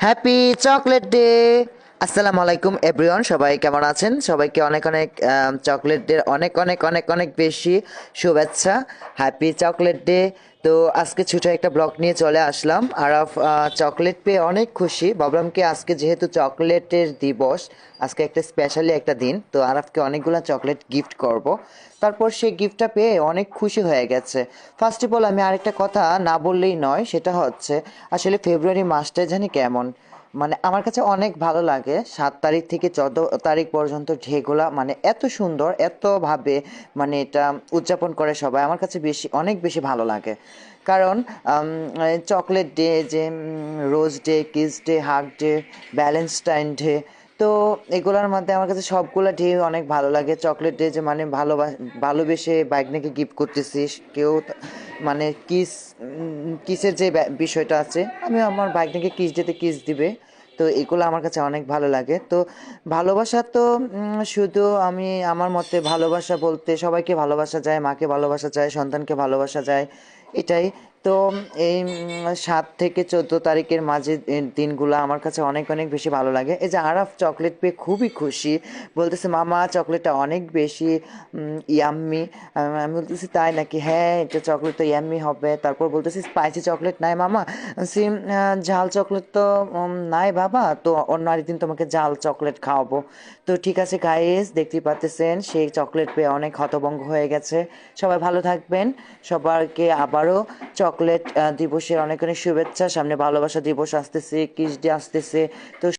Happy chocolate day. আসসালামু আলাইকুম everyone, সবাই কেমন আছেন? সবাইকে অনেক অনেক চকলেট ডে অনেক অনেক অনেক অনেক বেশি শুভেচ্ছা। Happy chocolate day. তো আজকে ছোট একটা ব্লগ নিয়ে চলে আসলাম। আরাফ চকলেট পেয়ে অনেক খুশি। ভাবলাম কি আজকে যেহেতু চকলেটের দিবস, আজকে একটা স্পেশালি একটা দিন, তো আরাফকে অনেকগুলো চকলেট গিফট করব। তারপর সে গিফটটা পেয়ে অনেক খুশি হয়ে গেছে। ফার্স্ট অফ অল আমি আরেকটা কথা না বললেই নয়, সেটা হচ্ছে আসলে ফেব্রুয়ারি মাসটা জানি কেমন, মানে আমার কাছে অনেক ভালো লাগে। 7 তারিখ থেকে 14 তারিখ পর্যন্ত যেগুলা মানে এত সুন্দর এতভাবে মানে এটা উদযাপন করে সবাই, আমার কাছে বেশি অনেক বেশি ভালো লাগে। কারণ চকলেট ডে, যে rose day, kiss day, hug day, valentine day, তো এগুলোর মধ্যে আমার কাছে সবগুলো ডে অনেক ভালো লাগে। চকলেট ডে যে মানে ভালোবেসে বাইকনাকে গিফট করতেছিস কেউ, মানে কিসের যে বিষয়টা আছে, আমি আমার বাইকনাকে কিস দিতে কিস দিবে, তো এগুলো আমার কাছে অনেক ভালো লাগে। তো ভালোবাসা তো শুধু আমি আমার মতে ভালোবাসা বলতে সবাইকে ভালোবাসা যায়, মাকে ভালোবাসা যায়, সন্তানকে ভালোবাসা যায়, এটাই। তো এই 7 থেকে 14 তারিখের মাঝে দিনগুলো আমার কাছে অনেক অনেক বেশি ভালো লাগে। এই যে আরাফ চকলেট পেয়ে খুবই খুশি, বলতেছে মামা চকলেটটা অনেক বেশি ইয়াম্মি। আমি বলতেছি তাই নাকি? হ্যাঁ, এটা চকলেট তো ইয়াম্মি হবে। তারপর বলতেছি স্পাইসি চকলেট নাই মামা? সিম ঝাল চকলেট তো নাই বাবা, তো অন্য আরেকদিন তোমাকে ঝাল চকলেট খাওয়াবো। তো ঠিক আছে গাইস, দেখতেই পাচ্ছেন সেই চকলেট পেয়ে অনেক হতভম্ব হয়ে গেছে। সবাই ভালো থাকবেন। সবাইকে আবারও চকলেট দিবসের অনেক অনেক শুভেচ্ছা। সামনে ভালোবাসা দিবস আসতেছে, কিস ডে আসতেছে। তো